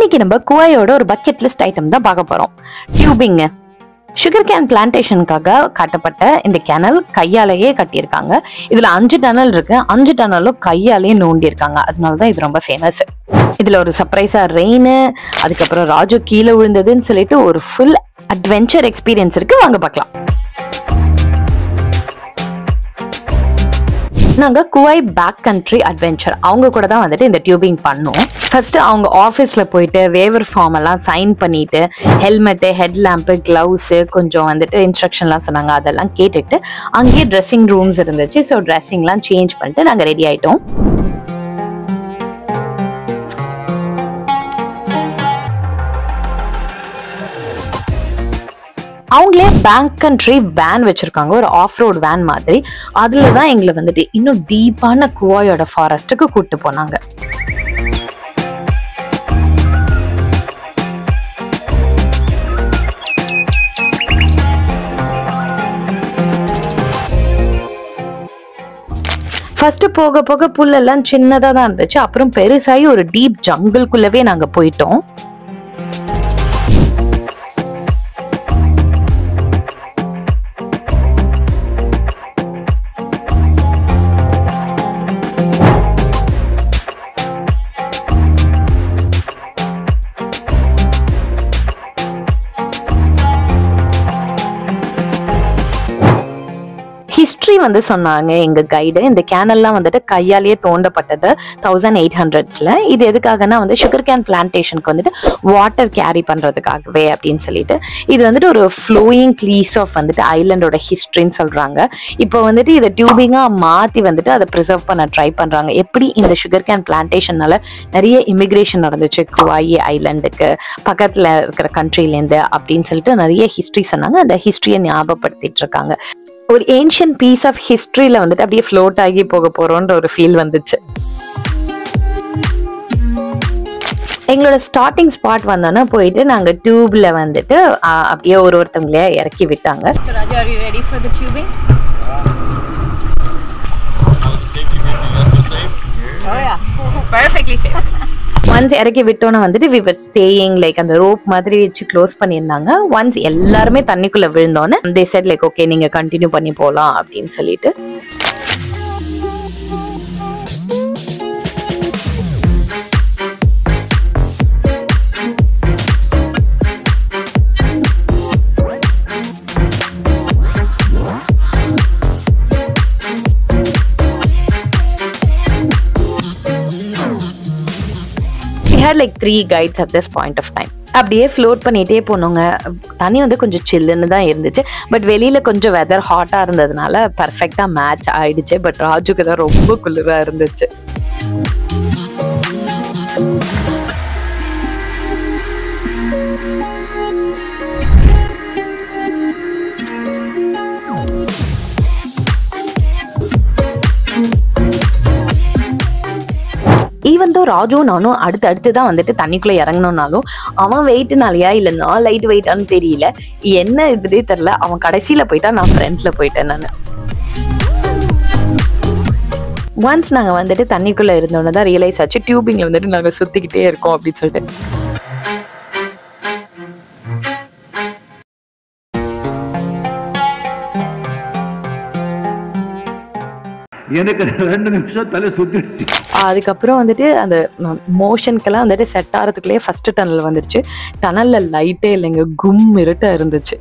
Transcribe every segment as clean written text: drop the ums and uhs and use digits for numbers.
இன்னைக்கு நம்ம குவையோட ஒரு பக்கெட் லிஸ்ட் ஐட்டம் தான் பார்க்க போறோம். டியூபிங். சுகர் கேன் பிளான்டேஷனுக்காக கட்டப்பட்ட இந்த கேனல் கையாலேயே கட்டியிருக்காங்க. இதுல 5 டனல் இருக்கு. 5 டனலும் கையாலேயே நோண்டி இருக்காங்க. அதனாலதான் இது ரொம்ப ஃபேமஸ். இதுல ஒரு சர்ப்ரைஸா ரெயின், அதுக்கப்புறம் ராஜு கீழே விழுந்ததுன்னு சொல்லிட்டு ஒரு ஃபுல் அட்வென்ச்சர் எக்ஸ்பீரியன்ஸ் இருக்கு. வாங்க பார்க்கலாம். நாங்க குவை பேக் கண்ட்ரி அட்வென்ச்சர் அவங்க கூட தான் வந்துட்டு இந்த டியூபிங் பண்ணோம். ஃபர்ஸ்ட் அவங்க ஆஃபீஸ்ல போயிட்டு வேவர் ஃபார்ம் எல்லாம் சைன் பண்ணிட்டு ஹெல்மெட்டு, ஹெட் லேம்பு, கிளவுஸ், கொஞ்சம் வந்துட்டு இன்ஸ்ட்ரக்ஷன்லாம் சொன்னாங்க. அதெல்லாம் கேட்டுட்டு அங்கேயே ட்ரெஸ்ஸிங் ரூம்ஸ் இருந்துச்சு. ஸோ ட்ரெஸ்ஸிங்லாம் சேஞ்ச் பண்ணிட்டு நாங்கள் ரெடி ஆயிட்டோம். அவங்களே பேக் கண்ட்ரி வேன் வச்சிருக்காங்க, ஒரு ஆஃப் ரோட் வேன் மாதிரி. அதுல தான் எங்களை வந்துட்டு இன்னும் டீப்பான குவாயோட ஃபாரஸ்ட்டுக்கு கூப்பிட்டு போனாங்க. ஃபர்ஸ்ட் போக போக புல்லெல்லாம் சின்னதா தான் இருந்துச்சு. அப்புறம் பெருசாகி ஒரு டீப் ஜங்கிள்குள்ளவே நாங்க போயிட்டோம். ஹிஸ்டரி வந்து சொன்னாங்க எங்க கைடு. இந்த கேனல்லாம் வந்துட்டு கையாலேயே தோண்டப்பட்டது 1800s. இது எதுக்காகனா வந்து சுகர் கேன் பிளான்டேஷனுக்கு வந்துட்டு வாட்டர் கேரி பண்றதுக்காகவே அப்படின்னு சொல்லிட்டு. இது வந்துட்டு ஒரு ஃப்ளோயிங் ப்ளீஸ் ஆஃப் வந்துட்டு ஐலண்டோட ஹிஸ்டரின்னு சொல்றாங்க. இப்போ வந்துட்டு இதை டியூபிங்கா மாத்தி வந்துட்டு அதை ப்ரிசர்வ் பண்ண ட்ரை பண்றாங்க. எப்படி இந்த சுகர் கேன் பிளான்டேஷன்னால நிறைய இமிகிரேஷன் நடந்துச்சு குவாய் ஐலண்டுக்கு பக்கத்துல இருக்கிற கண்ட்ரிலேருந்து அப்படின்னு சொல்லிட்டு நிறைய ஹிஸ்டரி சொன்னாங்க. அந்த ஹிஸ்டரியை ஞாபகப்படுத்திட்டு இருக்காங்க. ஒரு ஏன்ஷியன்ட் பீஸ் ஆஃப் ஹிஸ்டரியில வந்துட்டு அப்படியே ஃப்ளோட் ஆகி போக போறோன்ற ஒரு ஃபீல் வந்துச்சு. எங்களோட ஸ்டார்டிங் ஸ்பாட் வந்தோன்னா போயிட்டு நாங்க டியூப்ல வந்துட்டு அப்படியே ஒருத்தவங்களே இறக்கி விட்டாங்க. Raja, are you ready for the tubing? Oh yeah, perfectly safe. Once இறக்கி விட்டோன்னு வந்துட்டு we were staying like அந்த ரோப் மாதிரி வச்சு க்ளோஸ் பண்ணியிருந்தாங்க. ஒன்ஸ் எல்லாருமே தண்ணிக்குள்ள விழுந்தோன்னு they said like okay நீங்க கண்டினியூ பண்ணி போலாம் அப்படின்னு சொல்லிட்டு. Like 3 guides at this point of time. அப்படியே ஃப்ளோட் பண்ணிட்டே போனோங்க. தண்ணி வந்து கொஞ்சம் சில்லுன்னு தான் இருந்துச்சு. பட் வெளியில கொஞ்சம் வெதர் ஹாட்டா இருந்ததுனால பர்ஃபெக்டா மேட்ச் ஆயிடுச்சு. பட் ராஜுக்கு தான் ரொம்ப குளிரா இருந்துச்சு. ஈவன் தோ ராஜு நானும் அடுத்து தான் வந்துட்டு தண்ணிக்குள்ள இறங்கணும்னாலும் அவன் வெயிட்னாலயா இல்ல நான் லைட் வெயிட்டான்னு தெரியல, என்ன இதுவே தெரியல, அவன் கடைசியில போயிட்டா, நான் ஃப்ரண்ட்ல போயிட்டேன். நான் ஒன்ஸ் நாங்க வந்துட்டு தண்ணிக்குள்ள இருந்தோன்னு தான் ரியலைஸ் ஆச்சு டியூபிங்ல வந்துட்டு நாங்க சுத்திக்கிட்டே இருக்கோம் அப்படின்னு சொல்லிட்டு. எனக்கு 2 நிமிஷம் தலை சுத்திடுச்சு. அதுக்கப்புறம் வந்துட்டு அந்த மோஷனுக்கெல்லாம் வந்துட்டு செட் ஆகிறதுக்குள்ளேயே ஃபர்ஸ்ட் டனல் வந்துருச்சு. டனல்ல லைட்டே இல்லைங்க, கும் இருட்டா இருந்துச்சு.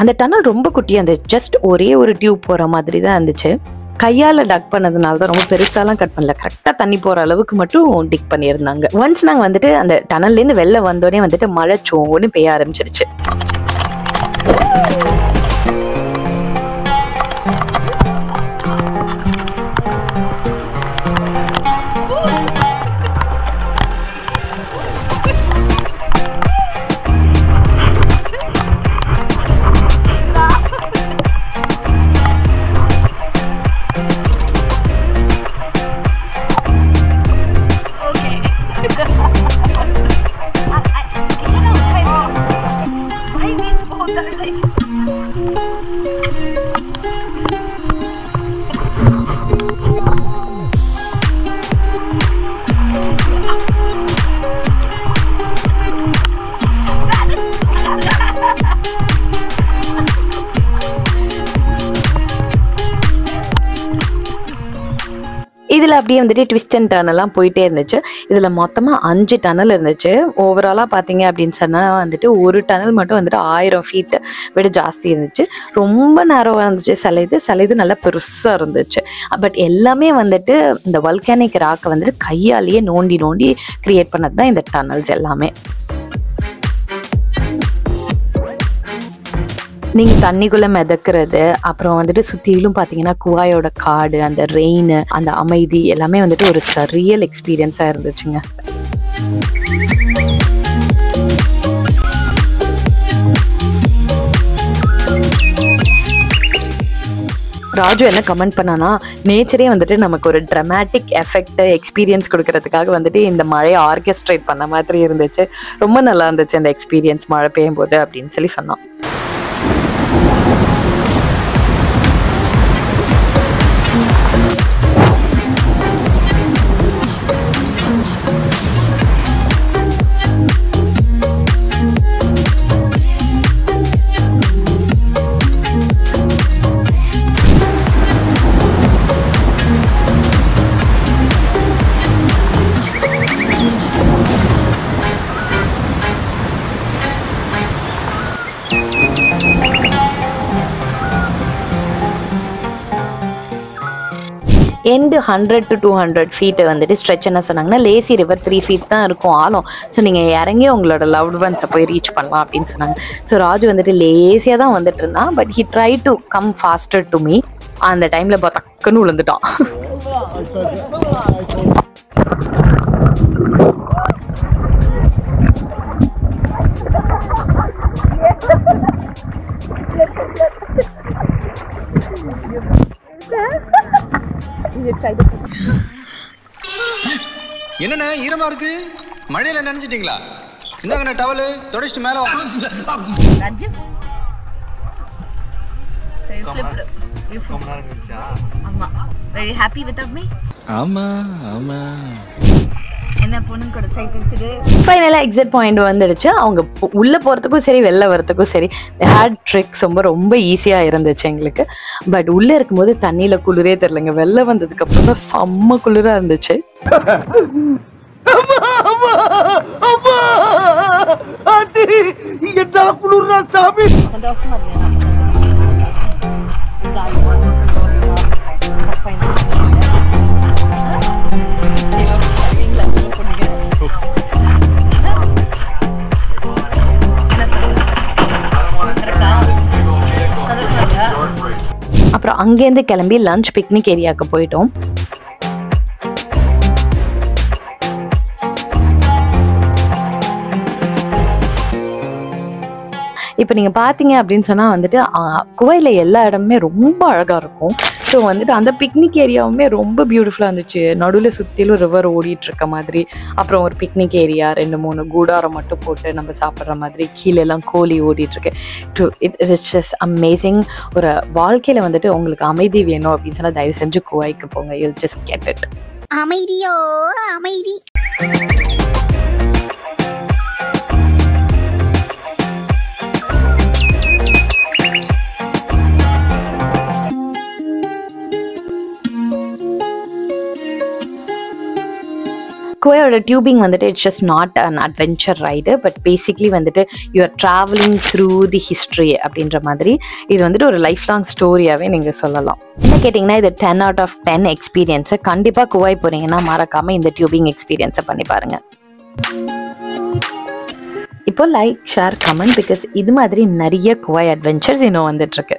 அந்த டனல் ரொம்ப குட்டியாக இருந்துச்சு, ஜஸ்ட் ஒரே ஒரு டியூப் போகிற மாதிரி தான் இருந்துச்சு. கையால் டக் பண்ணதுனால தான் ரொம்ப பெருசாலாம் கட் பண்ணல, கரெக்டாக தண்ணி போகிற அளவுக்கு மட்டும் டிக் பண்ணியிருந்தாங்க. ஒன்ஸ் நாங்கள் வந்துட்டு அந்த டனல்லேருந்து வெளில வந்தோடனே வந்துட்டு மழை சோன்னு பெய்ய ஆரம்பிச்சிருச்சு. இதில் அப்படியே வந்துட்டு ட்விஸ்ட் அண்ட் டர்ன் எல்லாம் போயிட்டே இருந்துச்சு. இதில் மொத்தமாக 5 டனல் இருந்துச்சு. ஓவராலாக பார்த்தீங்க அப்படின்னு சொன்னால் வந்துட்டு ஒரு டனல் மட்டும் வந்துட்டு 1000 ஃபீட் விட ஜாஸ்தி இருந்துச்சு. ரொம்ப நேரமாக இருந்துச்சு. சில இது நல்லா பெருசாக இருந்துச்சு. பட் எல்லாமே வந்துட்டு இந்த வல்கானிக் ராக்கை வந்துட்டு கையாலேயே நோண்டி நோண்டி கிரியேட் பண்ணது தான் இந்த டனல்ஸ் எல்லாமே. நீங்கள் தண்ணிக்குள்ளே மிதக்கிறது, அப்புறம் வந்துட்டு சுற்றிலும் பார்த்தீங்கன்னா குவாயோட காடு, அந்த ரெயின், அந்த அமைதி எல்லாமே வந்துட்டு ஒரு சரியல் எக்ஸ்பீரியன்ஸாக இருந்துச்சுங்க. ராஜு என்ன கமெண்ட் பண்ணானா, நேச்சரே வந்துட்டு நமக்கு ஒரு ட்ராமாட்டிக் எஃபெக்ட் எக்ஸ்பீரியன்ஸ் கொடுக்கறதுக்காக வந்துட்டு இந்த மழையை ஆர்கெஸ்ட்ரேட் பண்ண மாதிரி இருந்துச்சு, ரொம்ப நல்லா இருந்துச்சு அந்த எக்ஸ்பீரியன்ஸ் மழை பெய்யும் போது அப்படின்னு சொல்லி சொன்னான். எண்டு 100 to 200 ஃபீட் வந்துட்டு ஸ்ட்ரெச் என்ன சொன்னாங்கன்னா, லேசி ரிவர் 3 ஃபீட் தான் இருக்கும் ஆழம். ஸோ நீங்கள் இறங்கி உங்களோட லவ்டு ஒன்ஸை போய் ரீச் பண்ணலாம் அப்படின்னு சொன்னாங்க. ஸோ ராஜு வந்துட்டு லேசியாக தான் வந்துட்டு இருந்தான். But he try to come faster to me. அந்த டைமில் டக்குன்னு விழுந்துட்டான். என்னண்ணே ஈரமா இருக்கு, மழையில நினைச்சிட்டீங்களா? இந்தாங்கண்ணே டவலு, தொடச்சிட்டு மேல வா. Rajib? So you flipped. You flipped. Amma. Are you happy without me? ஆமா ஆமா. என்ன பொண்ணு கூட சைட் அடிச்சது. ஃபைனலாக எக்ஸிட் பாயிண்ட் வந்துடுச்சு. அவங்க உள்ளே போகிறதுக்கும் சரி வெளில வரத்துக்கும் சரி ஹேட் ட்ரிக்ஸ் ரொம்ப ஈஸியாக இருந்துச்சு எங்களுக்கு. பட் உள்ளே இருக்கும்போது தண்ணியில் குளிரே தெரிலங்க. வெளில வந்ததுக்கு அப்புறம் தான் செம்ம குளிராக இருந்துச்சு. அப்புறம் அங்கேருந்து கிளம்பி லஞ்ச் பிக்னிக் ஏரியாவுக்கு போயிட்டோம். இப்போ நீங்கள் பார்த்தீங்க அப்படின்னு சொன்னால் வந்துட்டு குவையில் எல்லா இடமுமே ரொம்ப அழகாக இருக்கும். ஸோ வந்துட்டு அந்த பிக்னிக் ஏரியாவுமே ரொம்ப பியூட்டிஃபுல்லாக இருந்துச்சு. நடுவில் சுற்றிலும் ரிவர் ஓடிட்டு இருக்க மாதிரி, அப்புறம் ஒரு பிக்னிக் ஏரியா 2-3 கூடாரம் மட்டும் போட்டு நம்ம சாப்பிட்ற மாதிரி, கீழெல்லாம் கோழி ஓடிட்டுருக்கு. It's just amazing. ஒரு வாழ்க்கையில் வந்துட்டு உங்களுக்கு அமைதி வேணும் அப்படின்னு சொன்னால் தயவு செஞ்சு குவைக்கு போங்க. You'll just get it. அமைதியோ அமைதி. குவையோட நம்மளோட டியூபிங் வந்துட்டு it's just not an adventure ride, but basically வந்துட்டு you are travelling through the history அப்படின்ற மாதிரி இது வந்துட்டு ஒரு லைஃப் லாங் ஸ்டோரியாகவே நீங்கள் சொல்லலாம். என்ன கேட்டிங்கன்னா இது 10 out of 10 எக்ஸ்பீரியன்ஸை. கண்டிப்பாக குவாய் போகிறீங்கன்னா மறக்காமல் இந்த டியூபிங் எக்ஸ்பீரியன்ஸை பண்ணி பாருங்கள். இப்போ லைக், ஷேர், கமெண்ட், பிகாஸ் இது மாதிரி நிறைய குவாய் அட்வென்ச்சர்ஸ் இன்னும் வந்துட்டுருக்கு.